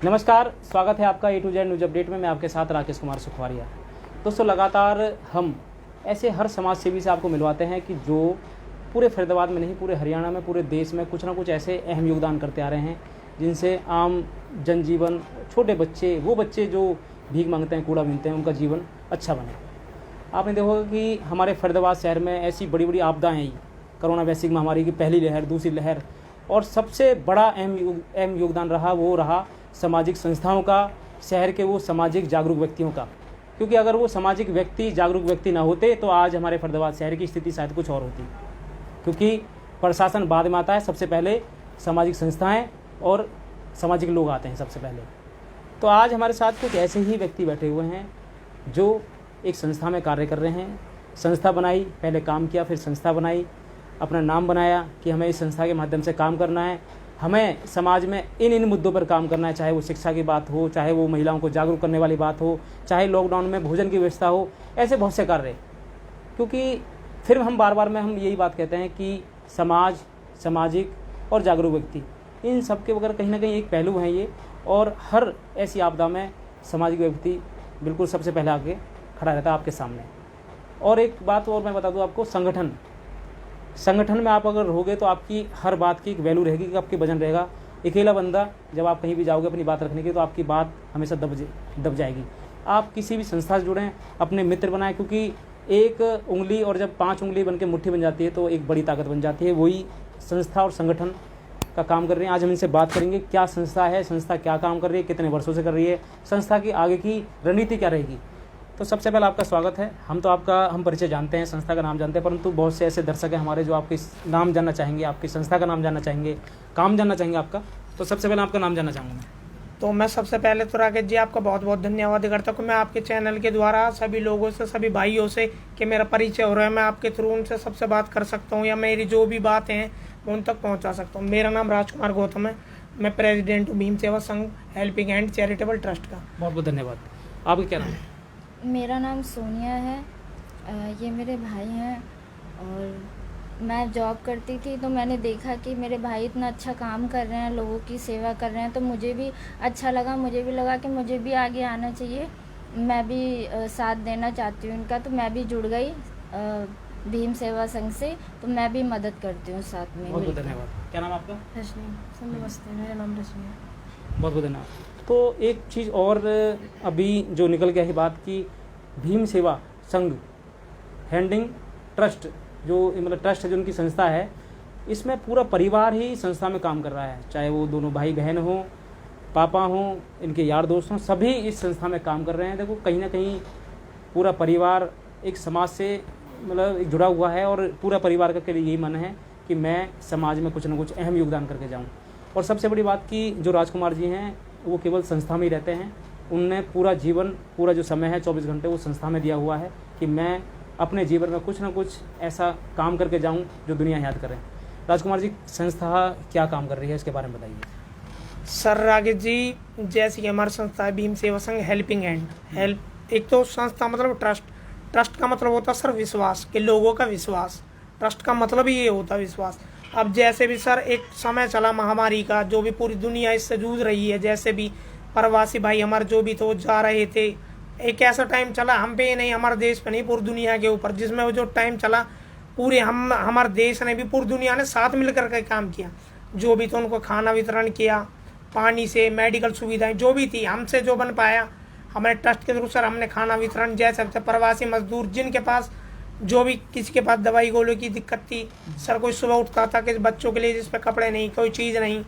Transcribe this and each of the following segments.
नमस्कार, स्वागत है आपका A to Z news update में। मैं आपके साथ राकेश कुमार सुखवारिया। दोस्तों, लगातार हम ऐसे हर समाज सेवी से आपको मिलवाते हैं कि जो पूरे फरीदाबाद में नहीं, पूरे हरियाणा में, पूरे देश में कुछ ना कुछ ऐसे अहम योगदान करते आ रहे हैं जिनसे आम जनजीवन, छोटे बच्चे, वो बच्चे जो भीख मांगते हैं, कूड़ा बीनते हैं, उनका जीवन अच्छा बने। आपने देखा कि हमारे फरीदाबाद शहर में ऐसी बड़ी बड़ी आपदाएँ आई, कोरोना वैश्विक महामारी की पहली लहर, दूसरी लहर, और सबसे बड़ा अहम योगदान रहा वो रहा सामाजिक संस्थाओं का, शहर के वो सामाजिक जागरूक व्यक्तियों का। क्योंकि अगर वो सामाजिक व्यक्ति, जागरूक व्यक्ति ना होते तो आज हमारे फरीदाबाद शहर की स्थिति शायद कुछ और होती। क्योंकि प्रशासन बाद में आता है, सबसे पहले सामाजिक संस्थाएं और सामाजिक लोग आते हैं सबसे पहले। तो आज हमारे साथ कुछ ऐसे ही व्यक्ति बैठे हुए हैं जो एक संस्था में कार्य कर रहे हैं। संस्था बनाई, पहले काम किया, फिर संस्था बनाई, अपना नाम बनाया कि हमें इस संस्था के माध्यम से काम करना है, हमें समाज में इन मुद्दों पर काम करना है, चाहे वो शिक्षा की बात हो, चाहे वो महिलाओं को जागरूक करने वाली बात हो, चाहे लॉकडाउन में भोजन की व्यवस्था हो, ऐसे बहुत से कार्य। क्योंकि फिर हम बार बार में हम यही बात कहते हैं कि समाज, सामाजिक और जागरूक व्यक्ति, इन सब के बगैर कहीं ना कहीं एक पहलू है ये। और हर ऐसी आपदा में सामाजिक व्यक्ति बिल्कुल सबसे पहले आके खड़ा रहता है आपके सामने। और एक बात और मैं बता दूँ आपको, संगठन में आप अगर रहोगे तो आपकी हर बात की एक वैल्यू रहेगी, कि आपकी वजन रहेगा। अकेला बंदा जब आप कहीं भी जाओगे अपनी बात रखने की, तो आपकी बात हमेशा दब जाएगी। आप किसी भी संस्था से जुड़ें, अपने मित्र बनाएं, क्योंकि एक उंगली और जब 5 उंगली बन के मुट्ठी बन जाती है तो एक बड़ी ताकत बन जाती है। वही संस्था और संगठन का काम कर रहे हैं। आज हम इनसे बात करेंगे, क्या संस्था है, संस्था क्या काम कर रही है, कितने वर्षों से कर रही है, संस्था की आगे की रणनीति क्या रहेगी। तो सबसे पहले आपका स्वागत है। हम परिचय जानते हैं, संस्था का नाम जानते हैं, परंतु बहुत से ऐसे दर्शक हैं हमारे जो आपके नाम जानना चाहेंगे, आपकी संस्था का नाम जानना चाहेंगे, काम जानना चाहेंगे आपका। तो सबसे पहले आपका नाम जानना चाहूँगा मैं। तो मैं सबसे पहले तो राकेश जी आपका बहुत बहुत धन्यवाद करता हूँ कि मैं आपके चैनल के द्वारा सभी लोगों से, सभी भाइयों से कि मेरा परिचय हो रहा है, मैं आपके थ्रू उनसे सबसे बात कर सकता हूँ या मेरी जो भी बातें हैं मैं उन तक पहुँचा सकता हूँ। मेरा नाम राजकुमार गौतम है, मैं प्रेसिडेंट हूँ भीम सेवा संघ हेल्पिंग हैंड चैरिटेबल ट्रस्ट का। बहुत बहुत धन्यवाद। आपका क्या नाम है? मेरा नाम सोनिया है, ये मेरे भाई हैं। और मैं जॉब करती थी तो मैंने देखा कि मेरे भाई इतना अच्छा काम कर रहे हैं, लोगों की सेवा कर रहे हैं, तो मुझे भी अच्छा लगा। मुझे भी लगा कि मुझे भी आगे आना चाहिए, मैं भी साथ देना चाहती हूँ इनका। तो मैं भी जुड़ गई भीम सेवा संघ से, तो मैं भी मदद करती हूँ साथ में। बहुत बहुत धन्यवाद। क्या नाम आपका? रश्मि। नमस्ते, मेरा नाम रश्मि है। बहुत बहुत धन्यवाद। तो एक चीज़ और अभी जो निकल गया है बात की, भीम सेवा संघ हैंडिंग ट्रस्ट, जो मतलब ट्रस्ट है, जो उनकी संस्था है, इसमें पूरा परिवार ही संस्था में काम कर रहा है। चाहे वो दोनों भाई बहन हों, पापा हों, इनके यार दोस्त हों, सभी इस संस्था में काम कर रहे हैं। देखो, कहीं ना कहीं पूरा परिवार एक समाज से मतलब एक जुड़ा हुआ है, और पूरा परिवार का के लिए यही मन है कि मैं समाज में कुछ ना कुछ अहम योगदान करके जाऊँ। और सबसे बड़ी बात कि जो राजकुमार जी हैं वो केवल संस्था में ही रहते हैं। उनने पूरा जीवन, पूरा जो समय है 24 घंटे वो संस्था में दिया हुआ है कि मैं अपने जीवन में कुछ ना कुछ ऐसा काम करके जाऊं जो दुनिया याद करे। राजकुमार जी, संस्था क्या काम कर रही है, इसके बारे में बताइए। सर राकेश जी, जैसे कि हमारी संस्था है भीम सेवा संघ हेल्पिंग हैंड। एक तो संस्था मतलब ट्रस्ट का मतलब होता है सर विश्वास, कि लोगों का विश्वास। ट्रस्ट का मतलब ही ये होता है विश्वास। अब जैसे भी सर एक समय चला महामारी का, जो भी पूरी दुनिया इससे जूझ रही है, जैसे भी प्रवासी भाई हमारे जो भी थे वो जा रहे थे, एक ऐसा टाइम चला हम पे नहीं, हमारे देश पे नहीं, पूरी दुनिया के ऊपर, जिसमें वो जो टाइम चला पूरे हमारे देश ने भी, पूरी दुनिया ने साथ मिलकर के काम किया। जो भी तो उनको खाना वितरण किया, पानी से मेडिकल सुविधाएं जो भी थी, हमसे जो बन पाया हमारे ट्रस्ट के थ्रू सर हमने खाना वितरण, जैसे प्रवासी मजदूर जिनके पास जो भी किसी के पास दवाई गोलों की दिक्कत थी सर, कोई सुबह उठता था कि बच्चों के लिए जिस पे कपड़े नहीं, कोई चीज़ नहीं,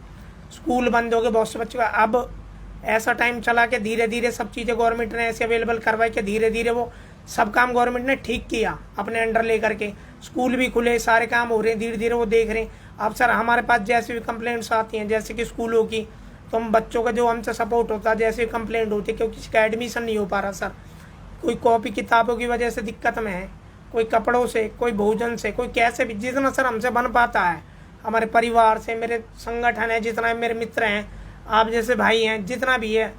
स्कूल बंद हो गए बहुत से बच्चों का। अब ऐसा टाइम चला कि धीरे धीरे सब चीज़ें गवर्नमेंट ने ऐसे अवेलेबल करवाई कि धीरे धीरे वो सब काम गवर्नमेंट ने ठीक किया अपने अंडर लेकर के। स्कूल भी खुले, सारे काम हो रहे हैं, धीरे धीरे वो देख रहे हैं। अब सर हमारे पास जैसे भी कंप्लेंट्स आती हैं, जैसे कि स्कूलों की, तो हम बच्चों का जो हमसे सपोर्ट होता है, जैसे कंप्लेंट होती है क्योंकि किसी का एडमिशन नहीं हो पा रहा सर, कोई कॉपी किताबों की वजह से दिक्कत में है, कोई कपड़ों से, कोई भोजन से, कोई कैसे भी, जितना सर हमसे बन पाता है, हमारे परिवार से, मेरे संगठन है, जितना मेरे मित्र हैं, आप जैसे भाई हैं, जितना भी है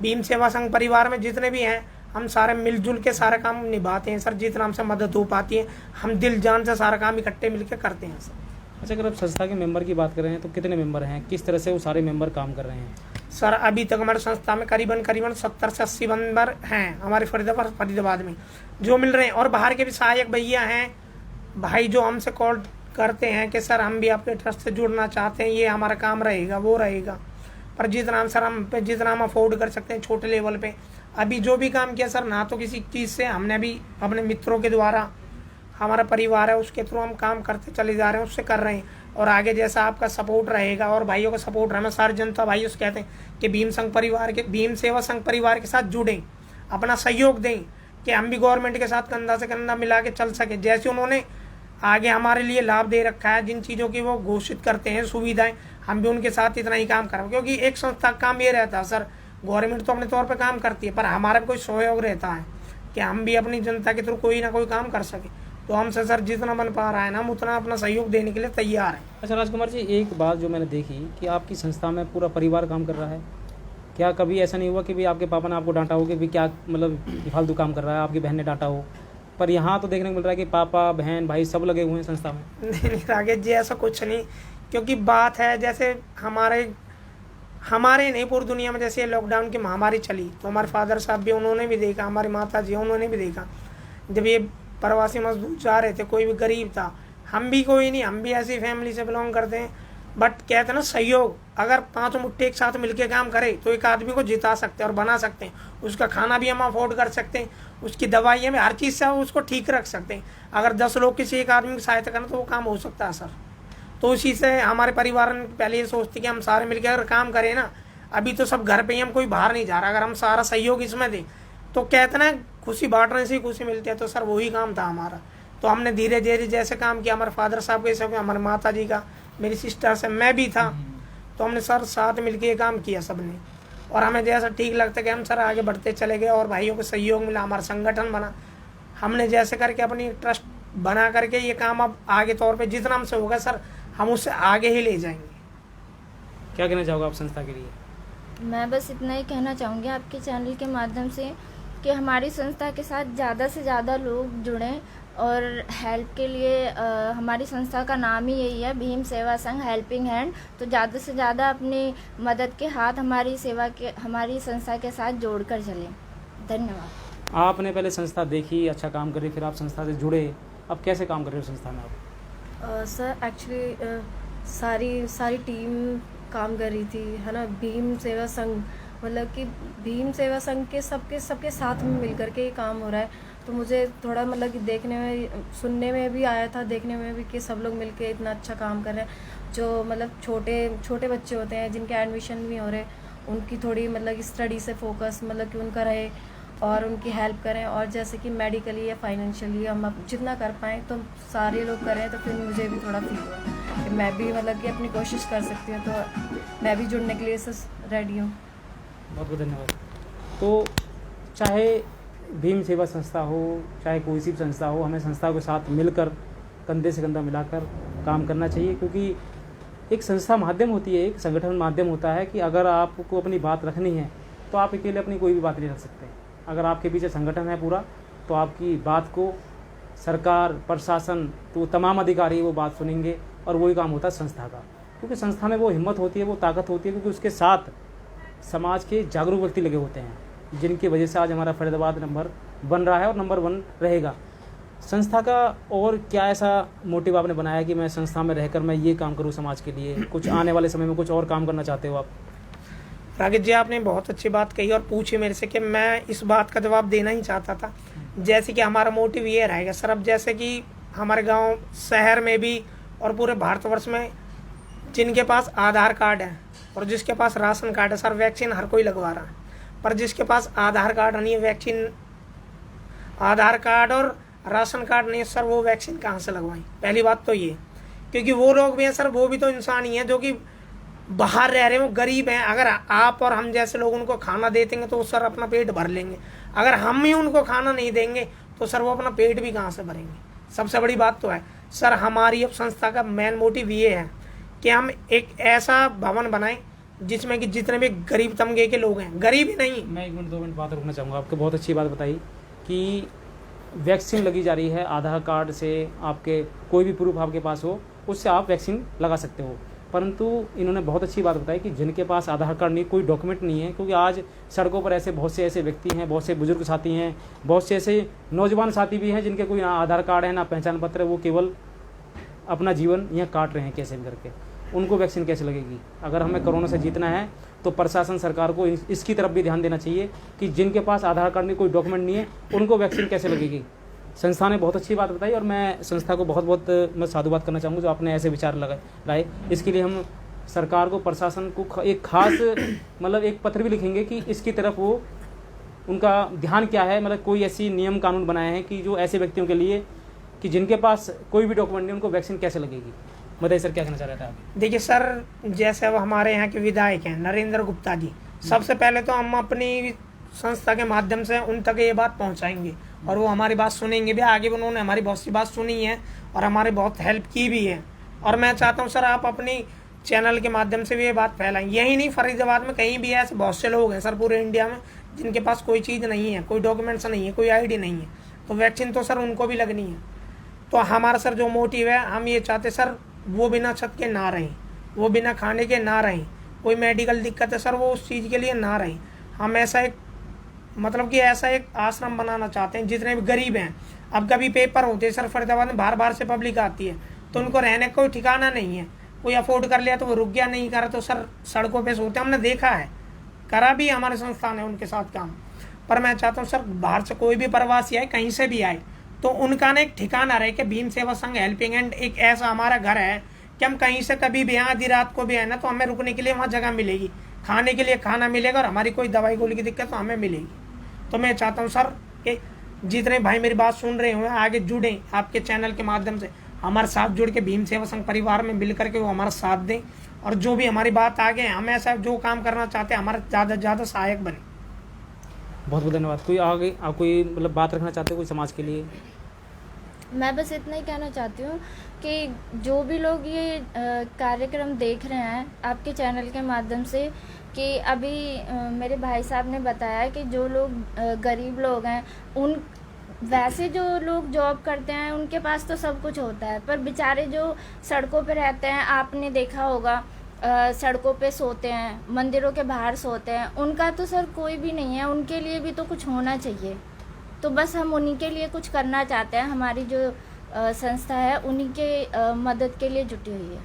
भीम सेवा संघ परिवार में जितने भी हैं, हम सारे मिलजुल के सारा काम निभाते हैं सर। जितना हमसे मदद हो पाती है हम दिल जान से सारा काम इकट्ठे मिलकर करते हैं सर। अच्छा, अगर आप संस्था के मेंबर की बात कर रहे हैं तो कितने मेंबर हैं, किस तरह से वो सारे मेंबर काम कर रहे हैं? सर अभी तक हमारी संस्था में करीबन 70 से 80 मेंबर हैं हमारे फरीदाबाद में जो मिल रहे हैं। और बाहर के भी सहायक भैया हैं, भाई जो हमसे कॉल करते हैं कि सर हम भी आपके ट्रस्ट से जुड़ना चाहते हैं, ये हमारा काम रहेगा वो रहेगा। पर जितना हम अफोर्ड कर सकते हैं छोटे लेवल पे अभी जो भी काम किया सर, ना तो किसी चीज़ से हमने भी अपने मित्रों के द्वारा, हमारा परिवार है उसके थ्रू हम काम करते चले जा रहे हैं, उससे कर रहे हैं। और आगे जैसा आपका सपोर्ट रहेगा और भाइयों का सपोर्ट रहेगा, सारे जनता भाइयों से कहते हैं कि भीम सेवा संघ परिवार के साथ जुड़ें, अपना सहयोग दें कि हम भी गवर्नमेंट के साथ कंधा से कंधा मिला के चल सके। जैसे उन्होंने आगे हमारे लिए लाभ दे रखा है, जिन चीज़ों की वो घोषित करते हैं सुविधाएं, हम भी उनके साथ इतना ही काम करें। क्योंकि एक संस्था का काम ये रहता है सर, गवर्नमेंट तो अपने तौर पर काम करती है पर हमारा भी कोई सहयोग रहता है कि हम भी अपनी जनता के थ्रू कोई ना कोई काम कर सके। तो हमसे सर जितना बन पा रहा है ना हम उतना अपना सहयोग देने के लिए तैयार हैं। अच्छा राजकुमार जी, एक बात जो मैंने देखी कि आपकी संस्था में पूरा परिवार काम कर रहा है, क्या कभी ऐसा नहीं हुआ कि भी आपके पापा ने आपको डांटा हो कि भी क्या मतलब फालतू काम कर रहा है, आपकी बहन ने डांटा हो? पर यहाँ तो देखने को मिल रहा है कि पापा बहन भाई सब लगे हुए हैं संस्था में। नहीं राकेश जी, ऐसा कुछ नहीं। क्योंकि बात है जैसे हमारे नहीं पूरी दुनिया में जैसे लॉकडाउन की महामारी चली तो हमारे फादर साहब भी उन्होंने भी देखा, हमारी माता जी उन्होंने भी देखा, जब ये प्रवासी मजदूर जा रहे थे, कोई भी गरीब था, हम भी कोई नहीं, हम भी ऐसी फैमिली से बिलोंग करते हैं। बट कहते हैं ना सहयोग, अगर 5 मुट्ठी एक साथ मिलके काम करे तो एक आदमी को जिता सकते हैं और बना सकते हैं। उसका खाना भी हम अफोर्ड कर सकते हैं, उसकी दवाइयाँ में हर चीज़ से उसको ठीक रख सकते हैं। अगर 10 लोग किसी एक आदमी की सहायता करें तो वो काम हो सकता है सर। तो उसी से हमारे परिवार ने पहले ये सोचते कि हम सारे मिलकर अगर काम करें ना, अभी तो सब घर पे ही, हम कोई बाहर नहीं जा रहा, अगर हम सारा सहयोग इसमें दें तो कहते ना खुशी बांटने से ही खुशी मिलती है। तो सर वही काम था हमारा। तो हमने धीरे धीरे जैसे काम किया, हमारे फादर साहब के सब, हमारे माता जी का, मेरी सिस्टर से, मैं भी था, तो हमने सर साथ मिलकर ये काम किया सबने। और हमें जैसा ठीक लगता है कि हम सर आगे बढ़ते चले गए और भाइयों को सहयोग मिला, हमारा संगठन बना, हमने जैसे करके अपनी ट्रस्ट बना करके ये काम अब आगे तौर पे जितना हमसे होगा सर हम उससे आगे ही ले जाएंगे। क्या कहना चाहोगे आप संस्था के लिए? मैं बस इतना ही कहना चाहूँगी आपके चैनल के माध्यम से कि हमारी संस्था के साथ ज़्यादा से ज़्यादा लोग जुड़ें और हेल्प के लिए हमारी संस्था का नाम ही यही है, भीम सेवा संघ हेल्पिंग हैंड। तो ज़्यादा से ज़्यादा अपनी मदद के हाथ हमारी संस्था के साथ जोड़ कर चलें। धन्यवाद। आपने पहले संस्था देखी, अच्छा काम करी, फिर आप संस्था से जुड़े, अब कैसे काम कर रहे हो संस्था में आप? सर एक्चुअली सारी टीम काम कर रही थी, है ना। भीम सेवा संघ मतलब कि भीम सेवा संघ के सबके साथ में मिलकर के ये काम हो रहा है। तो मुझे थोड़ा मतलब कि देखने में, सुनने में भी आया था, देखने में भी कि सब लोग मिलके इतना अच्छा काम कर रहे हैं। जो मतलब छोटे बच्चे होते हैं जिनके एडमिशन भी हो रहे, उनकी थोड़ी मतलब कि स्टडी से फोकस मतलब कि उनका रहे और उनकी हेल्प करें। और जैसे कि मेडिकली या फाइनेंशियली हम अब जितना कर पाएँ तो सारे लोग करें, तो फिर मुझे भी थोड़ा फील हुआ कि मैं भी मतलब कि अपनी कोशिश कर सकती हूँ। तो मैं भी जुड़ने के लिए रेडी हूँ। बहुत बहुत धन्यवाद। तो चाहे भीम सेवा संस्था हो, चाहे कोई सी भी संस्था हो, हमें संस्था के साथ मिलकर कंधे से कंधा मिलाकर काम करना चाहिए। क्योंकि एक संस्था माध्यम होती है, एक संगठन माध्यम होता है कि अगर आपको अपनी बात रखनी है तो आप अकेले अपनी कोई भी बात नहीं रख सकते। अगर आपके पीछे संगठन है पूरा तो आपकी बात को सरकार, प्रशासन, तो तमाम अधिकारी वो बात सुनेंगे और वही काम होता है संस्था का। क्योंकि संस्था में वो हिम्मत होती है, वो ताकत होती है, क्योंकि उसके साथ समाज के जागरूक व्यक्ति लगे होते हैं, जिनकी वजह से आज हमारा फरीदाबाद नंबर 1 रहा है और नंबर 1 रहेगा। संस्था का और क्या ऐसा मोटिव आपने बनाया कि मैं संस्था में रहकर मैं ये काम करूँ समाज के लिए? कुछ आने वाले समय में कुछ और काम करना चाहते हो आप? राकेश जी, आपने बहुत अच्छी बात कही और पूछी मेरे से कि मैं इस बात का जवाब देना ही चाहता था। जैसे कि हमारा मोटिव ये रहेगा सर, अब जैसे कि हमारे गांव शहर में भी और पूरे भारतवर्ष में जिनके पास आधार कार्ड है और जिसके पास राशन कार्ड है सर, वैक्सीन हर कोई लगवा रहा है। पर जिसके पास आधार कार्ड नहीं है, वैक्सीन, आधार कार्ड और राशन कार्ड नहीं है सर, वो वैक्सीन कहाँ से लगवाएं? पहली बात तो ये, क्योंकि वो लोग भी हैं सर, वो भी तो इंसान ही हैं जो कि बाहर रह रहे हैं, वो गरीब हैं। अगर आप और हम जैसे लोग उनको खाना दे देंगे तो वो सर अपना पेट भर लेंगे। अगर हम ही उनको खाना नहीं देंगे तो सर वो अपना पेट भी कहाँ से भरेंगे? सबसे बड़ी बात तो है सर, हमारी अब संस्था का मेन मोटिव ये है कि हम एक ऐसा भवन बनाएं जिसमें कि जितने भी गरीब तबके के लोग हैं, गरीब ही नहीं। मैं 1 मिनट 2 मिनट बात रखना चाहूँगा। आपको बहुत अच्छी बात बताई कि वैक्सीन लगी जा रही है, आधार कार्ड से आपके कोई भी प्रूफ आपके पास हो उससे आप वैक्सीन लगा सकते हो। परंतु इन्होंने बहुत अच्छी बात बताई कि जिनके पास आधार कार्ड नहीं, कोई डॉक्यूमेंट नहीं है, क्योंकि आज सड़कों पर ऐसे बहुत से ऐसे व्यक्ति हैं, बहुत से बुजुर्ग साथी हैं, बहुत से ऐसे नौजवान साथी भी हैं जिनके कोई ना आधार कार्ड है ना पहचान पत्र है, वो केवल अपना जीवन यहाँ काट रहे हैं कैसे भी करके। उनको वैक्सीन कैसे लगेगी? अगर हमें कोरोना से जीतना है तो प्रशासन सरकार को इसकी तरफ भी ध्यान देना चाहिए कि जिनके पास आधार कार्ड नहीं, कोई डॉक्यूमेंट नहीं है, उनको वैक्सीन कैसे लगेगी। संस्था ने बहुत अच्छी बात बताई और मैं संस्था को बहुत बहुत मैं साधुवाद करना चाहूँगा जो आपने ऐसे विचार लाए। इसके लिए हम सरकार को, प्रशासन को एक खास मतलब एक पत्र भी लिखेंगे कि इसकी तरफ वो उनका ध्यान क्या है, मतलब कोई ऐसी नियम कानून बनाए हैं कि जो ऐसे व्यक्तियों के लिए कि जिनके पास कोई भी डॉक्यूमेंट नहीं, उनको वैक्सीन कैसे लगेगी। बताइए सर, क्या कहना चाह रहे थे आप? देखिए सर, जैसे अब हमारे यहाँ के विधायक हैं नरेंद्र गुप्ता जी, सबसे पहले तो हम अपनी संस्था के माध्यम से उन तक ये बात पहुँचाएंगे और वो हमारी बात सुनेंगे भी। आगे भी उन्होंने हमारी बहुत सी बात सुनी है और हमारी बहुत हेल्प की भी है। और मैं चाहता हूँ सर, आप अपनी चैनल के माध्यम से भी ये बात फैलाएं। यही नहीं, फरीदाबाद में कहीं भी ऐसे बहुत से लोग हैं सर पूरे इंडिया में जिनके पास कोई चीज़ नहीं है, कोई डॉक्यूमेंट्स नहीं है, कोई आईडी नहीं है, तो वैक्सीन तो सर उनको भी लगनी है। तो हमारा सर जो मोटिव है, हम ये चाहते सर वो बिना छत के ना रहें, वो बिना खाने के ना रहें, कोई मेडिकल दिक्कत है सर वो उस चीज़ के लिए ना रहें। हम ऐसा एक मतलब कि ऐसा एक आश्रम बनाना चाहते हैं जितने भी गरीब हैं। अब कभी पेपर होते हैं सर फरीदाबाद में, बाहर बाहर से पब्लिक आती है, तो उनको रहने का कोई ठिकाना नहीं है। कोई अफोर्ड कर लिया तो वो रुक गया, नहीं करा तो सर सड़कों पे सोते। हमने देखा है, करा भी हमारे संस्थान है उनके साथ काम। पर मैं चाहता हूँ सर, बाहर से कोई भी प्रवासी आए, कहीं से भी आए, तो उनका ना एक ठिकाना रहे कि भीम सेवा संघ हेल्पिंग हैंड एक ऐसा हमारा घर है कि हम कहीं से कभी भी यहाँ आधी रात को भी आए ना, तो हमें रुकने के लिए वहाँ जगह मिलेगी, खाने के लिए खाना मिलेगा और हमारी कोई दवाई गोली की दिक्कत तो हमें मिलेगी। तो मैं चाहता हूँ सर कि जितने भाई मेरी बात सुन रहे हुए आगे जुड़ें, आपके चैनल के माध्यम से हमारे साथ जुड़ के भीम सेवा संघ परिवार में मिल करके वो हमारा साथ दें और जो भी हमारी बात आगे हम ऐसा जो काम करना चाहते हैं हमारा ज़्यादा से ज़्यादा सहायक बने। बहुत बहुत धन्यवाद। कोई आगे आप कोई मतलब बात रखना चाहते हो कोई समाज के लिए? मैं बस इतना ही कहना चाहती हूँ कि जो भी लोग ये कार्यक्रम देख रहे हैं आपके चैनल के माध्यम से, कि अभी मेरे भाई साहब ने बताया कि जो लोग गरीब लोग हैं, उन वैसे जो लोग जॉब करते हैं उनके पास तो सब कुछ होता है, पर बेचारे जो सड़कों पे रहते हैं, आपने देखा होगा सड़कों पे सोते हैं, मंदिरों के बाहर सोते हैं, उनका तो सर कोई भी नहीं है। उनके लिए भी तो कुछ होना चाहिए। तो बस हम उन्हीं के लिए कुछ करना चाहते हैं। हमारी जो संस्था है उन्हीं के मदद के लिए जुटी हुई है।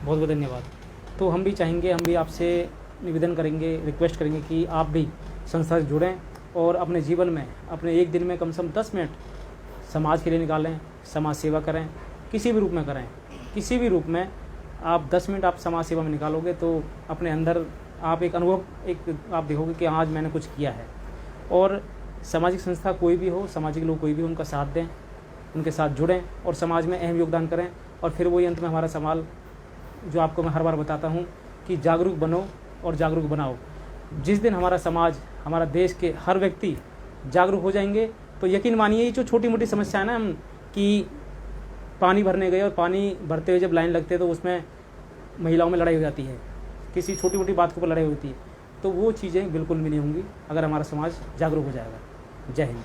बहुत बहुत धन्यवाद। तो हम भी चाहेंगे, हम भी आपसे निवेदन करेंगे, रिक्वेस्ट करेंगे कि आप भी संस्था से जुड़ें और अपने जीवन में, अपने एक दिन में कम से कम 10 मिनट समाज के लिए निकालें, समाज सेवा करें, किसी भी रूप में करें। किसी भी रूप में आप 10 मिनट आप समाज सेवा में निकालोगे तो अपने अंदर आप एक अनुभव आप देखोगे कि आज मैंने कुछ किया है। और सामाजिक संस्था कोई भी हो, सामाजिक लोग कोई भी, उनका साथ दें, उनके साथ जुड़ें और समाज में अहम योगदान करें। और फिर वही अंत में हमारा सवाल जो आपको मैं हर बार बताता हूँ कि जागरूक बनो और जागरूक बनाओ। जिस दिन हमारा समाज, हमारा देश के हर व्यक्ति जागरूक हो जाएंगे तो यकीन मानिए ये जो छोटी मोटी समस्या है ना, हम कि पानी भरने गए और पानी भरते हुए जब लाइन लगते हैं तो उसमें महिलाओं में लड़ाई हो जाती है, किसी छोटी मोटी बात के ऊपर लड़ाई होती है, तो वो चीज़ें बिल्कुल भी नहीं होंगी अगर हमारा समाज जागरूक हो जाएगा। जय हिंद।